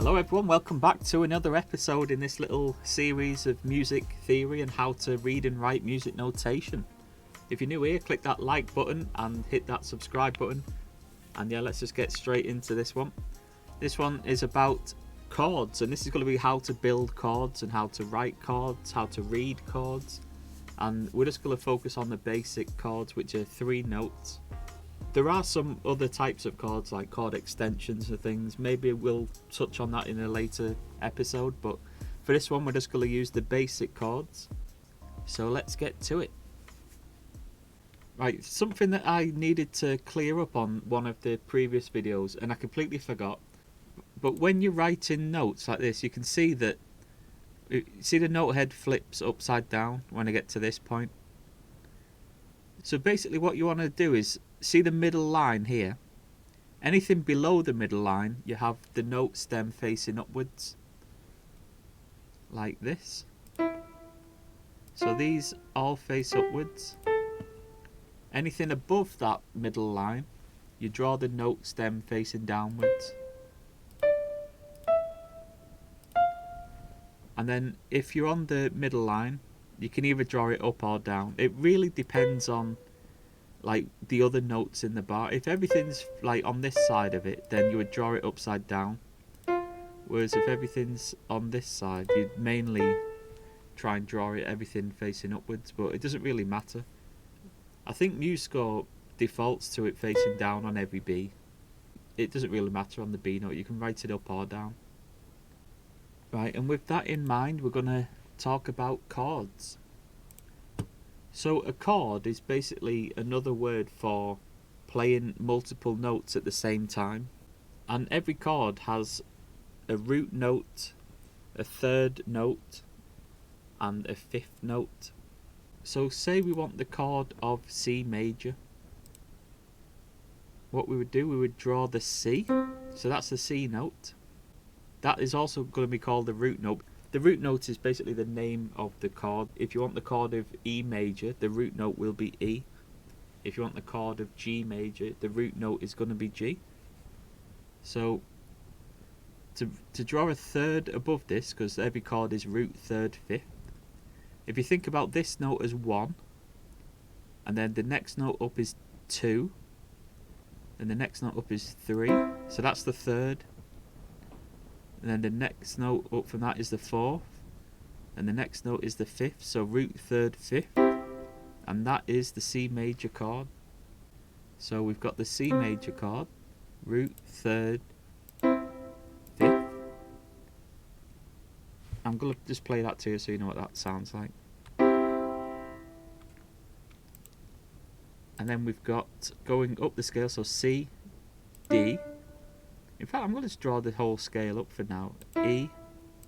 Hello everyone, welcome back to another episode in this little series of music theory and how to read and write music notation. If you're new here, click that like button and hit that subscribe button. And yeah, let's just get straight into this one. This one is about chords, and this is going to be how to build chords and how to write chords, how to read chords. And we're just going to focus on the basic chords, which are 3 notes. There are some other types of chords like chord extensions and things. Maybe we'll touch on that in a later episode, but for this one we're just going to use the basic chords. So let's get to it. Right, something that I needed to clear up on one of the previous videos and I completely forgot. But when you're writing notes like this, you can see that, see the note head flips upside down when I get to this point. So basically what you want to do is, see the middle line here? Anything below the middle line, you have the note stem facing upwards. Like this. So these all face upwards. Anything above that middle line, you draw the note stem facing downwards. And then if you're on the middle line, you can either draw it up or down. It really depends on like the other notes in the bar. If everything's like on this side of it, then you would draw it upside down. Whereas if everything's on this side, you'd mainly try and draw it everything facing upwards, but it doesn't really matter. I think MuseScore defaults to it facing down on every B. It doesn't really matter on the B note, you can write it up or down. Right, and with that in mind, we're going to talk about chords. So a chord is basically another word for playing multiple notes at the same time. And every chord has a root note, a third note, and a fifth note. So say we want the chord of C major. What we would do, we would draw the C. So that's the C note. That is also going to be called the root note. The root note is basically the name of the chord. If you want the chord of E major, the root note will be E. If you want the chord of G major, the root note is going to be G. So to draw a third above this, because every chord is root, third, fifth. If you think about this note as 1, and then the next note up is 2, and the next note up is 3, so that's the third. And then the next note up from that is the 4th, and the next note is the 5th, so root, third, 5th, and that is the C major chord. So we've got the C major chord, root, third, 5th. I'm going to just play that to you so you know what that sounds like. And then we've got going up the scale, so C, D. In fact, I'm going to just draw the whole scale up for now. E,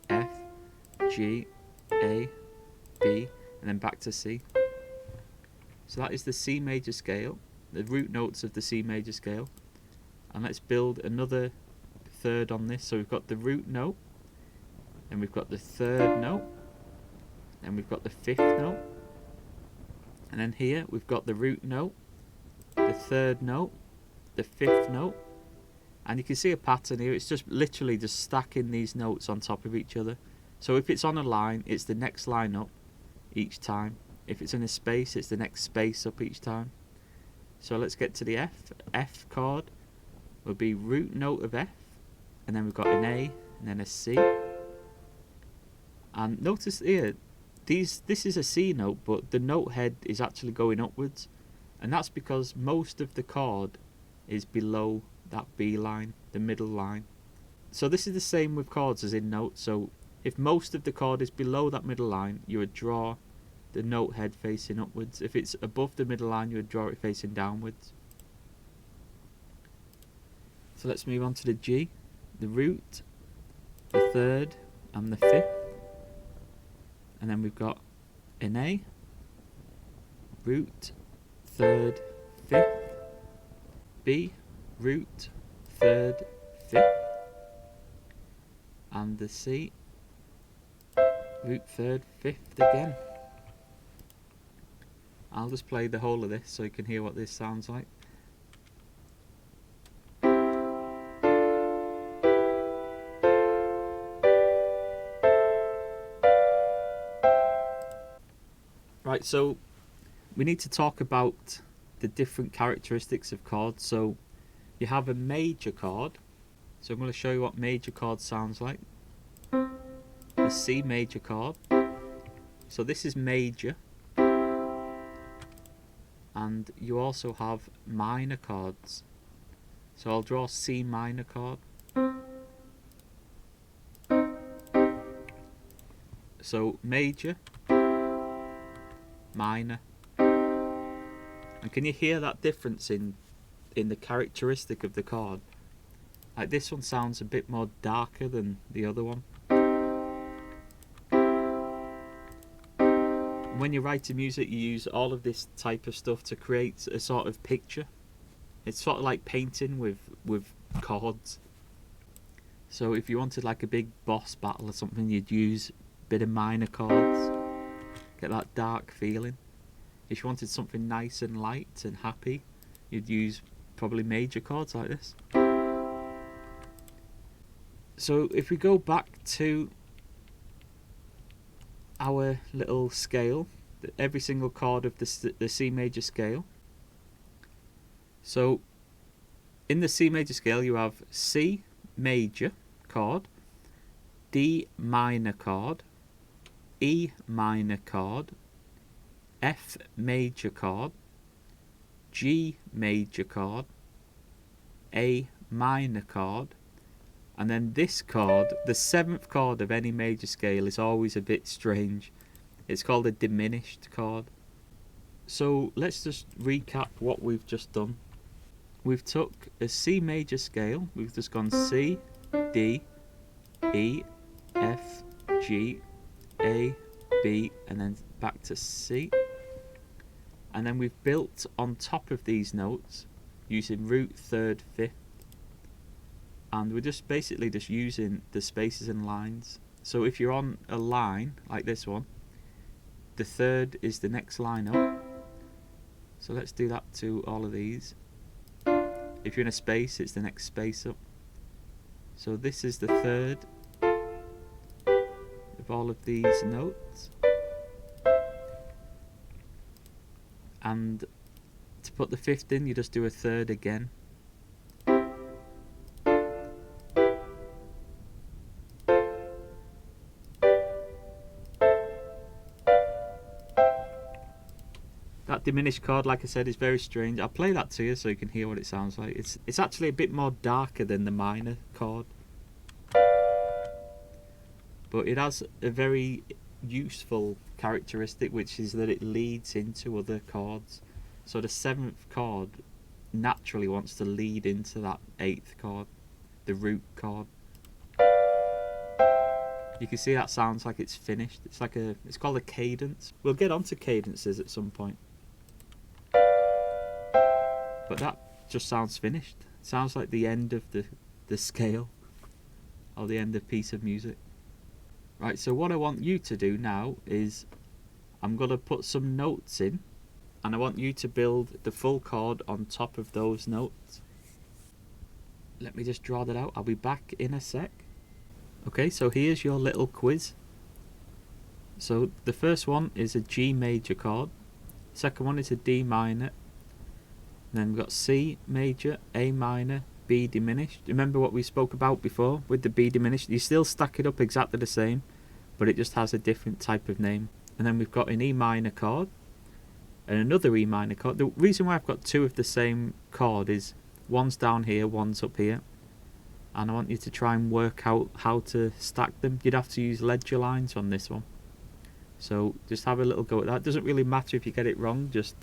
F, G, A, B, and then back to C. So that is the C major scale, the root notes of the C major scale. And let's build another third on this. So we've got the root note, and we've got the third note, and we've got the 5th note. And then here we've got the root note, the third note, the 5th note. And you can see a pattern here. It's just literally just stacking these notes on top of each other. So if it's on a line, it's the next line up each time. If it's in a space, it's the next space up each time. So let's get to the F. F chord will be root note of F, and then we've got an A, and then a C. And notice here, this is a C note, but the note head is actually going upwards. And that's because most of the chord is below that B line, the middle line. So this is the same with chords as in notes. So if most of the chord is below that middle line, you would draw the note head facing upwards. If it's above the middle line, you would draw it facing downwards. So let's move on to the G, the root, the third, and the 5th. And then we've got an A, root, third, 5th, B, root, third, 5th, and the C, root, third, 5th again. I'll just play the whole of this so you can hear what this sounds like. Right, so we need to talk about the different characteristics of chords. So you have a major chord. So I'm going to show you what major chord sounds like. The C major chord. So this is major. And you also have minor chords. So I'll draw C minor chord. So major, minor. And can you hear that difference in the characteristic of the chord? Like this one sounds a bit more darker than the other one. When you're writing music, you use all of this type of stuff to create a sort of picture. It's sort of like painting with chords. So if you wanted like a big boss battle or something, you'd use a bit of minor chords, get that dark feeling. If you wanted something nice and light and happy, you'd use probably major chords like this. So if we go back to our little scale, every single chord of the C major scale. So in the C major scale you have C major chord, D minor chord, E minor chord, F major chord, G major chord, A minor chord, and then this chord, the 7th chord of any major scale, is always a bit strange. It's called a diminished chord. So let's just recap what we've just done. We've took a C major scale, we've just gone C, D, E, F, G, A, B, and then back to C. And then we've built on top of these notes using root, 3rd, 5th. And we're just basically just using the spaces and lines. So if you're on a line like this one, the 3rd is the next line up. So let's do that to all of these. If you're in a space, it's the next space up. So this is the 3rd of all of these notes. And to put the 5th in, you just do a 3rd again. That diminished chord, like I said, is very strange. I'll play that to you so you can hear what it sounds like. It's actually a bit more darker than the minor chord. But it has a very useful characteristic, which is that it leads into other chords. So the 7th chord naturally wants to lead into that 8th chord, the root chord. You can see that sounds like it's finished. It's called a cadence. We'll get onto cadences at some point. But that just sounds finished. It sounds like the end of the scale, or the end of a piece of music. Right, so what I want you to do now is I'm going to put some notes in, and I want you to build the full chord on top of those notes. Let me just draw that out. I'll be back in a sec. Okay, so here's your little quiz. So the first one is a G major chord. Second one is a D minor. Then we've got C major, A minor, B diminished. Remember what we spoke about before with the B diminished? You still stack it up exactly the same, but it just has a different type of name. And then we've got an E minor chord and another E minor chord. The reason why I've got two of the same chord is one's down here, one's up here. And I want you to try and work out how to stack them. You'd have to use ledger lines on this one. So just have a little go at that. It doesn't really matter if you get it wrong, just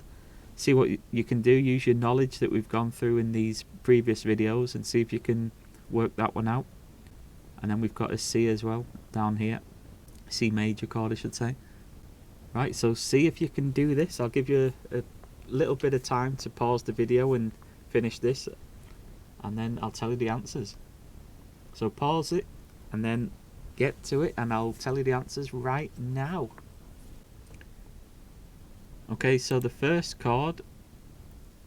see what you can do. Use your knowledge that we've gone through in these previous videos and see if you can work that one out. And then we've got a C as well down here. C major chord, I should say. Right, so see if you can do this. I'll give you a little bit of time to pause the video and finish this, and then I'll tell you the answers. So pause it and then get to it, and I'll tell you the answers right now. Okay, so the first chord,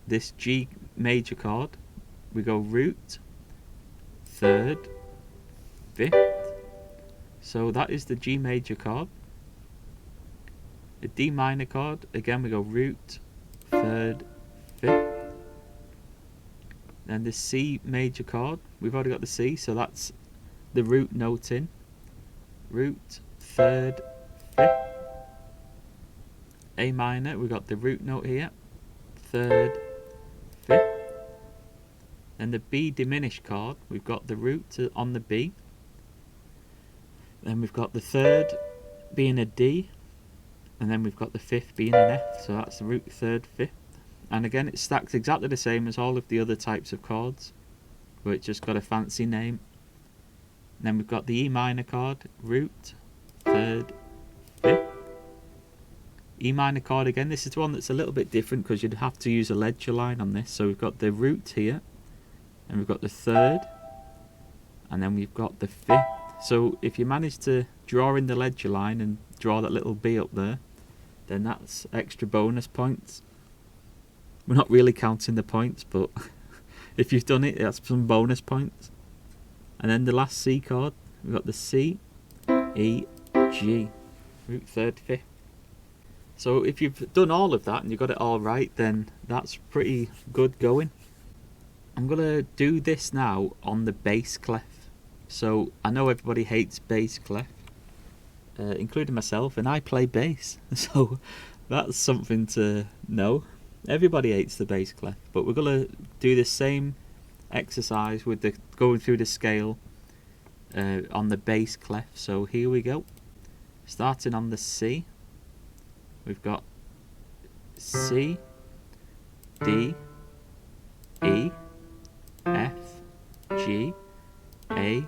this G major chord, we go root, 3rd, 5th. So that is the G major chord. A D minor chord, again we go root, 3rd, 5th. Then the C major chord, we've already got the C, so that's the root note in. Root, 3rd, 5th. A minor, we've got the root note here, 3rd, 5th. Then the B diminished chord, we've got the root on the B. Then we've got the 3rd being a D, and then we've got the 5th being an F, so that's the root, 3rd, 5th. And again, it's stacked exactly the same as all of the other types of chords, but it's just got a fancy name. And then we've got the E minor chord, root, 3rd, 5th. E minor chord again, this is the one that's a little bit different because you'd have to use a ledger line on this. So we've got the root here, and we've got the 3rd, and then we've got the 5th. So if you manage to draw in the ledger line and draw that little B up there, then that's extra bonus points. We're not really counting the points, but if you've done it, that's some bonus points. And then the last C chord, we've got the C, E, G, root, 3rd, 5th. So if you've done all of that and you've got it all right, then that's pretty good going. I'm going to do this now on the bass clef. So I know everybody hates bass clef, including myself, and I play bass. So that's something to know. Everybody hates the bass clef, but we're going to do the same exercise with the going through the scale on the bass clef. So here we go. Starting on the C, we've got C, D, E, F, G, A,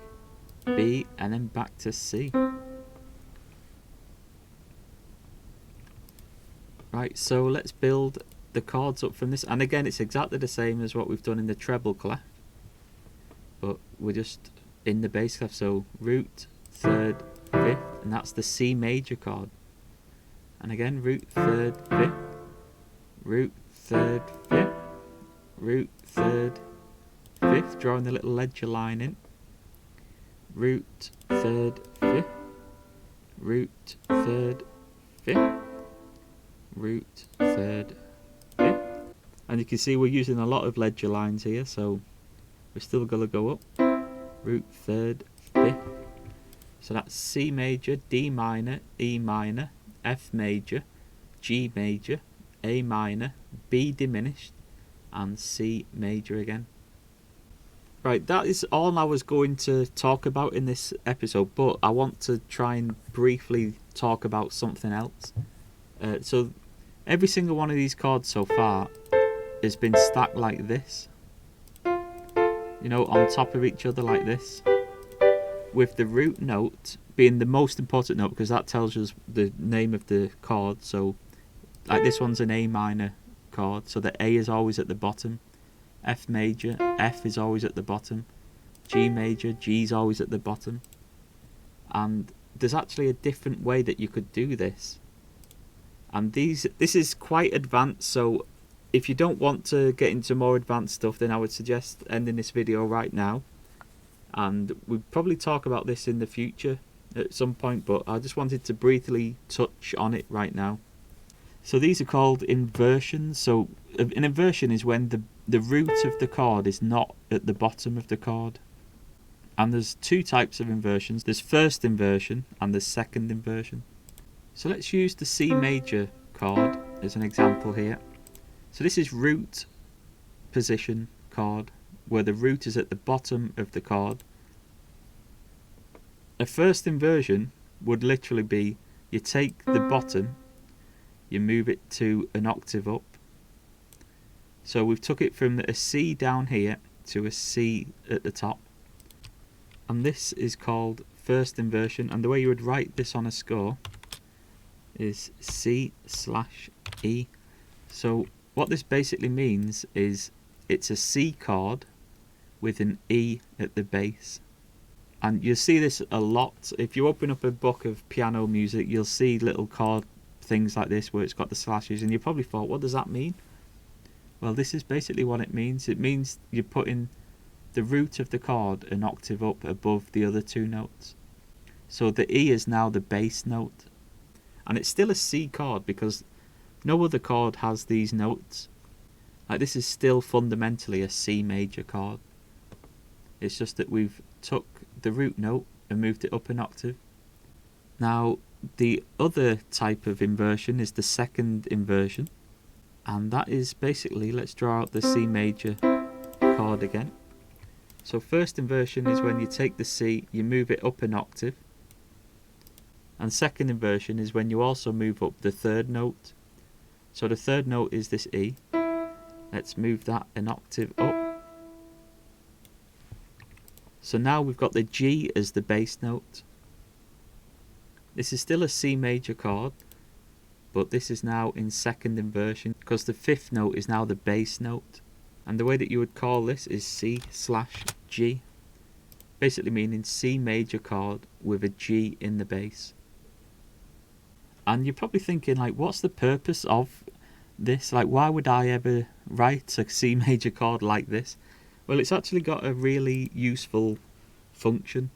B, and then back to C. Right, so let's build the chords up from this, and again it's exactly the same as what we've done in the treble clef, but we're just in the bass clef. So root, 3rd, 5th, and that's the C major chord. And again, root, 3rd, 5th, root, 3rd, 5th, root, 3rd, 5th, drawing the little ledger line in, root, 3rd, 5th, root, 3rd, 5th, root, 3rd, 5th. And you can see we're using a lot of ledger lines here, so we're still going to go up, root, 3rd, 5th. So that's C major, D minor, E minor, F major, G major, A minor, B diminished, and C major again. Right, that is all I was going to talk about in this episode, but I want to try and briefly talk about something else. So every single one of these chords so far has been stacked like this, you know, on top of each other like this, with the root note being the most important note because that tells us the name of the chord. So like this one's an A minor chord, so the A is always at the bottom. F major, F is always at the bottom. G major, G is always at the bottom. And there's actually a different way that you could do this. And this is quite advanced, so if you don't want to get into more advanced stuff, then I would suggest ending this video right now. And we'll probably talk about this in the future at some point, but I just wanted to briefly touch on it right now. So these are called inversions. So an inversion is when the root of the chord is not at the bottom of the chord. And there's two types of inversions. There's first inversion and there's second inversion. So let's use the C major chord as an example here. So this is root position chord, where the root is at the bottom of the chord. A first inversion would literally be you take the bottom, you move it to an octave up. So we've took it from a C down here to a C at the top. And this is called first inversion, and the way you would write this on a score is C/E. So what this basically means is it's a C chord with an E at the base. And you'll see this a lot. If you open up a book of piano music, you'll see little chord things like this where it's got the slashes, and you probably thought, what does that mean? Well, this is basically what it means. It means you're putting the root of the chord an octave up above the other two notes. So the E is now the bass note. And it's still a C chord because no other chord has these notes. Like, this is still fundamentally a C major chord. It's just that we've took the root note and moved it up an octave. Now, the other type of inversion is the second inversion. And that is basically, let's draw out the C major chord again. So first inversion is when you take the C, you move it up an octave. And second inversion is when you also move up the third note. So the third note is this E. Let's move that an octave up. So now we've got the G as the bass note. This is still a C major chord, but this is now in second inversion because the fifth note is now the bass note. And the way that you would call this is C/G, basically meaning C major chord with a G in the bass. And you're probably thinking, like, what's the purpose of this? Like, why would I ever write a C major chord like this? Well, it's actually got a really useful function.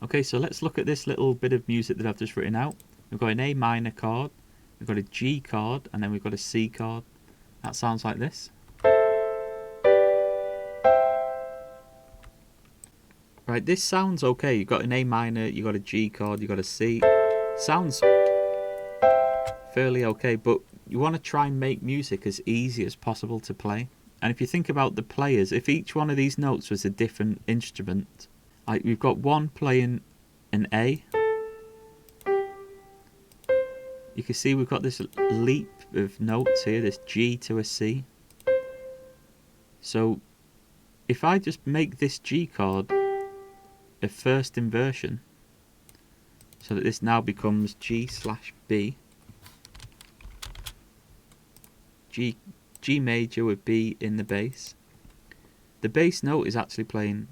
Okay, so let's look at this little bit of music that I've just written out. We've got an A minor chord, we've got a G chord, and then we've got a C chord. That sounds like this. Right, this sounds okay. You've got an A minor, you've got a G chord, you've got a C. Sounds fairly okay, but you want to try and make music as easy as possible to play. And if you think about the players, if each one of these notes was a different instrument, like we've got one playing an A, you can see we've got this leap of notes here, this G to a C. So if I just make this G chord a first inversion, so that this now becomes G/B, G major with B in the bass. The bass note is actually playing,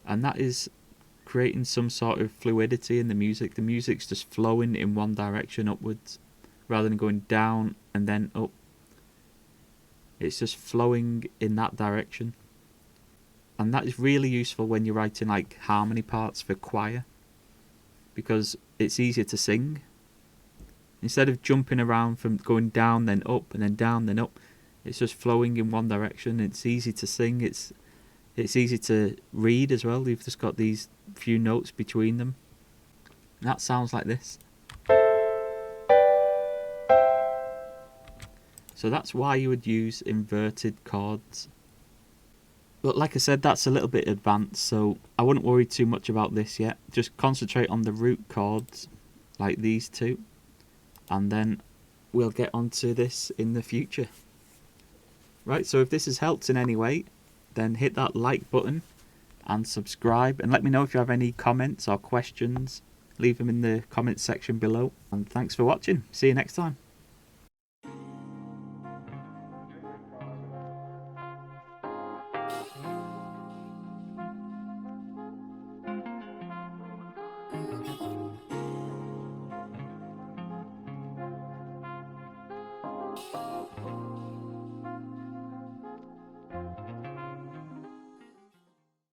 and that is creating some sort of fluidity in the music. The music's just flowing in one direction upwards rather than going down and then up. It's just flowing in that direction. And that is really useful when you're writing like harmony parts for choir, because it's easier to sing. Instead of jumping around from going down then up and then down then up, it's just flowing in one direction. It's easy to sing. It's easy to read as well. You've just got these few notes between them. And that sounds like this. So that's why you would use inverted chords. But like I said, that's a little bit advanced, so I wouldn't worry too much about this yet. Just concentrate on the root chords, like these two. And then we'll get onto this in the future. Right, so if this has helped in any way, then hit that like button and subscribe, and let me know if you have any comments or questions. Leave them in the comments section below. And thanks for watching. See you next time.